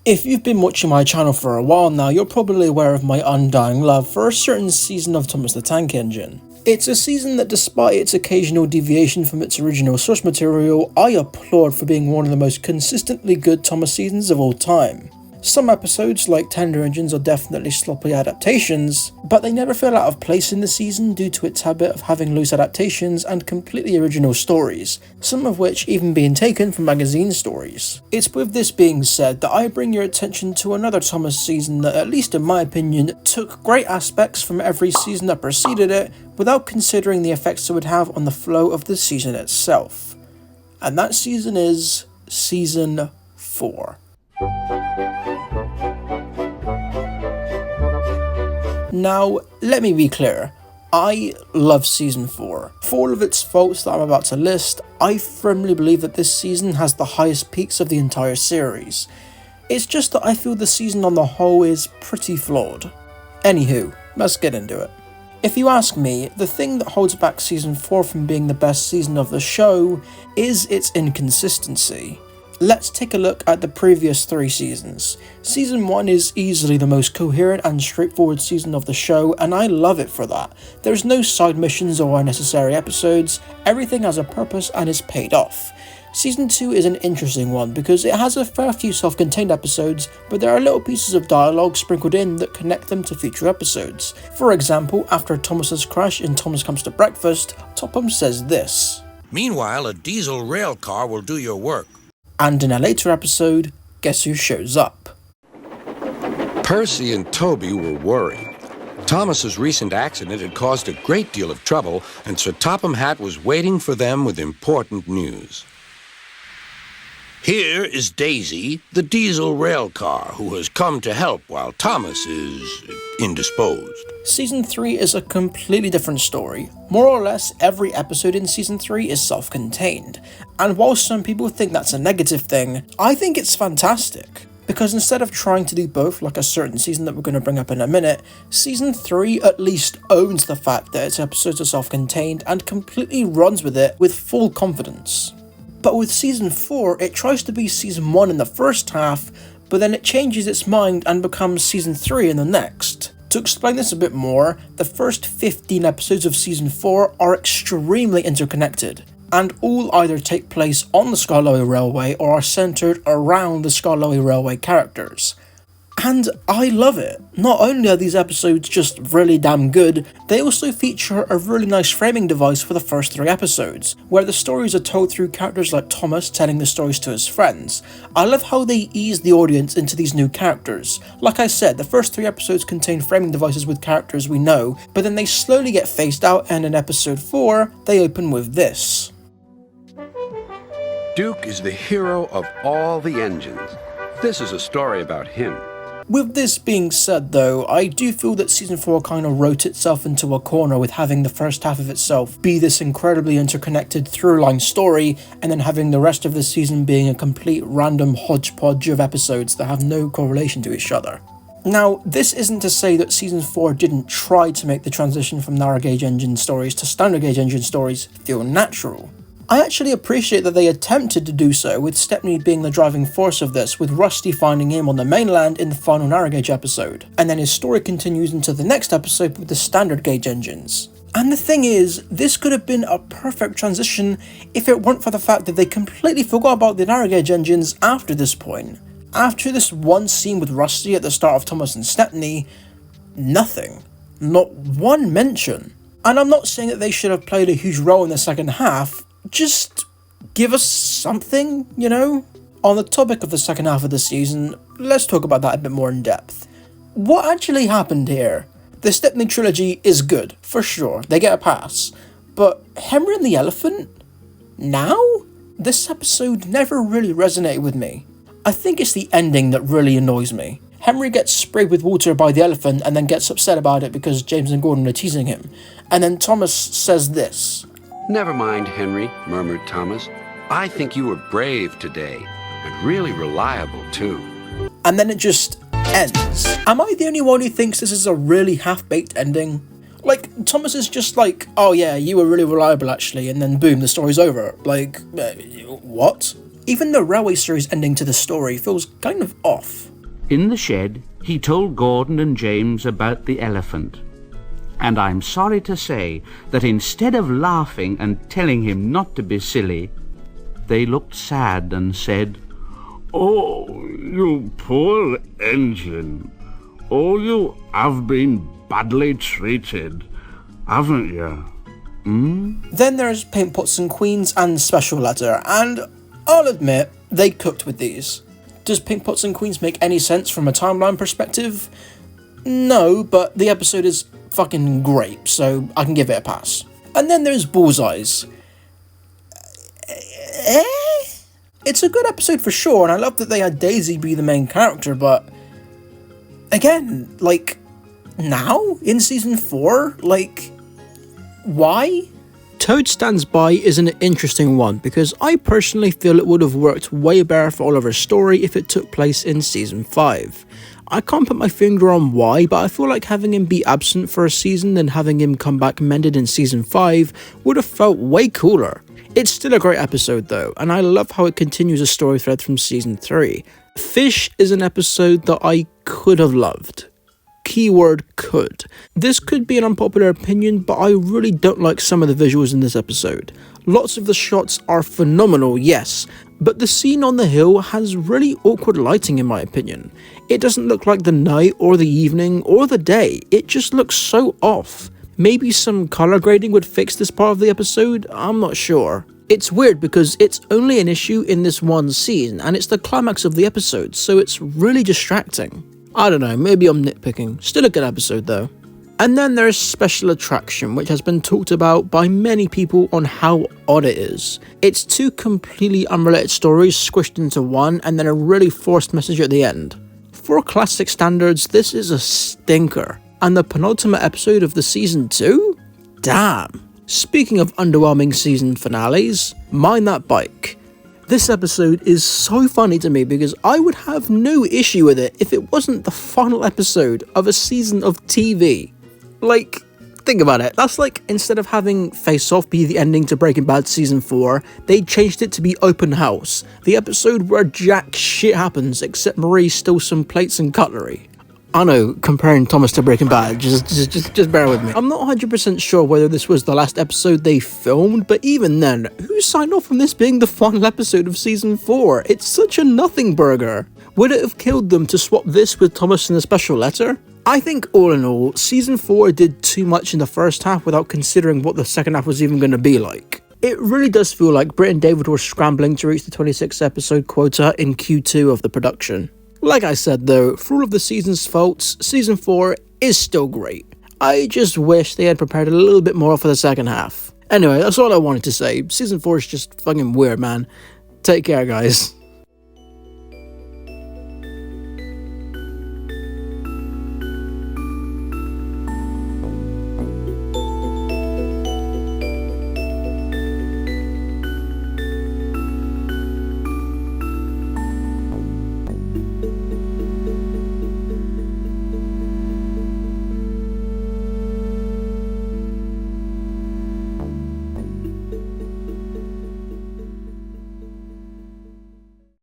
If you've been watching my channel for a while now, you're probably aware of my undying love for a certain season of Thomas the Tank Engine. It's a season that, despite its occasional deviation from its original source material, I applaud for being one of the most consistently good Thomas seasons of all time. Some episodes, like Tender Engines, are definitely sloppy adaptations, but they never feel out of place in the season due to its habit of having loose adaptations and completely original stories, some of which even being taken from magazine stories. It's with this being said that I bring your attention to another Thomas season that, at least in my opinion, took great aspects from every season that preceded it without considering the effects it would have on the flow of the season itself. And that season is Season 4. Now, let me be clear, I love Season 4. For all of its faults that I'm about to list, I firmly believe that this season has the highest peaks of the entire series. It's just that I feel the season on the whole is pretty flawed. Anywho, let's get into it. If you ask me, the thing that holds back Season 4 from being the best season of the show is its inconsistency. Let's take a look at the previous 3 seasons. Season 1 is easily the most coherent and straightforward season of the show, and I love it for that. There's no side missions or unnecessary episodes, everything has a purpose and is paid off. Season 2 is an interesting one because it has a fair few self-contained episodes, but there are little pieces of dialogue sprinkled in that connect them to future episodes. For example, after Thomas's crash in Thomas Comes to Breakfast, Topham says this. "Meanwhile, a diesel rail car will do your work." And in a later episode, guess who shows up? Percy and Toby were worried. Thomas's recent accident had caused a great deal of trouble, and Sir Topham Hatt was waiting for them with important news. Here is Daisy, the diesel rail car, who has come to help while Thomas is indisposed. Season 3 is a completely different story. More or less, every episode in Season 3 is self-contained. And while some people think that's a negative thing, I think it's fantastic. Because instead of trying to do both like a certain season that we're going to bring up in a minute, Season 3 at least owns the fact that its episodes are self-contained and completely runs with it with full confidence. But with Season 4, it tries to be Season 1 in the first half, but then it changes its mind and becomes Season 3 in the next. To explain this a bit more, the first 15 episodes of Season 4 are extremely interconnected, and all either take place on the Skarloey Railway or are centered around the Skarloey Railway characters. And I love it. Not only are these episodes just really damn good, they also feature a really nice framing device for the first 3 episodes, where the stories are told through characters like Thomas telling the stories to his friends. I love how they ease the audience into these new characters. Like I said, the first 3 episodes contain framing devices with characters we know, but then they slowly get phased out, and in episode 4, they open with this. Duke is the hero of all the engines. This is a story about him. With this being said though, I do feel that Season 4 kind of wrote itself into a corner with having the first half of itself be this incredibly interconnected through-line story, and then having the rest of the season being a complete random hodgepodge of episodes that have no correlation to each other. Now, this isn't to say that Season 4 didn't try to make the transition from narrow gauge engine stories to standard gauge engine stories feel natural. I actually appreciate that they attempted to do so, with Stepney being the driving force of this, with Rusty finding him on the mainland in the final narrow gauge episode, and then his story continues into the next episode with the standard gauge engines. And the thing is, this could have been a perfect transition if it weren't for the fact that they completely forgot about the narrow gauge engines after this point. After this one scene with Rusty at the start of Thomas and Stepney, nothing. Not one mention. And I'm not saying that they should have played a huge role in the second half, just give us something, you know? On the topic of the second half of the season, let's talk about that a bit more in depth. What actually happened here? The Stepney trilogy is good, for sure, they get a pass. But Henry and the Elephant? Now? This episode never really resonated with me. I think it's the ending that really annoys me. Henry gets sprayed with water by the elephant and then gets upset about it because James and Gordon are teasing him. And then Thomas says this. Never mind, Henry, murmured Thomas. I think you were brave today, and really reliable, too. And then it just ends. Am I the only one who thinks this is a really half-baked ending? Like, Thomas is just like, oh yeah, you were really reliable actually, and then boom, the story's over. Like, what? Even the Railway series ending to the story feels kind of off. In the shed, he told Gordon and James about the elephant. And I'm sorry to say that instead of laughing and telling him not to be silly, they looked sad and said, "Oh, you poor engine. Oh, you have been badly treated, haven't you?" Then there's Paint Pots and Queens and Special Letter, and I'll admit, they cooked with these. Does Paint Pots and Queens make any sense from a timeline perspective? No, but the episode is fucking great, so I can give it a pass. And then there's Bullseyes. It's a good episode for sure, and I love that they had Daisy be the main character, but again, like, now? In season 4? Like, why? Toad Stands By is an interesting one, because I personally feel it would have worked way better for Oliver's story if it took place in season 5. I can't put my finger on why, but I feel like having him be absent for a season and having him come back mended in season 5 would have felt way cooler. It's still a great episode though, and I love how it continues a story thread from season 3. Fish is an episode that I could have loved. Keyword could. This could be an unpopular opinion, but I really don't like some of the visuals in this episode. Lots of the shots are phenomenal, yes, but the scene on the hill has really awkward lighting in my opinion. It doesn't look like the night or the evening or the day, it just looks so off. Maybe some colour grading would fix this part of the episode, I'm not sure. It's weird because it's only an issue in this one scene and it's the climax of the episode, so it's really distracting. I don't know, maybe I'm nitpicking. Still a good episode though. And then there's Special Attraction, which has been talked about by many people on how odd it is. It's two completely unrelated stories squished into one and then a really forced message at the end. For classic standards, this is a stinker. And the penultimate episode of the season 2? Damn. Speaking of underwhelming season finales, Mind That Bike. This episode is so funny to me because I would have no issue with it if it wasn't the final episode of a season of TV. Like, think about it. That's like instead of having Face Off be the ending to Breaking Bad season 4, they changed it to be Open House, the episode where jack shit happens except Marie steals some plates and cutlery. I know, comparing Thomas to Breaking Bad, just bear with me. I'm not 100% sure whether this was the last episode they filmed, but even then, who signed off on this being the final episode of season 4? It's such a nothing burger. Would it have killed them to swap this with Thomas in a Special Letter? I think all in all, season 4 did too much in the first half without considering what the second half was even going to be like. It really does feel like Britt and David were scrambling to reach the 26 episode quota in Q2 of the production. Like I said though, for all of the season's faults, season 4 is still great. I just wish they had prepared a little bit more for the second half. Anyway, that's all I wanted to say. Season 4 is just fucking weird, man. Take care, guys.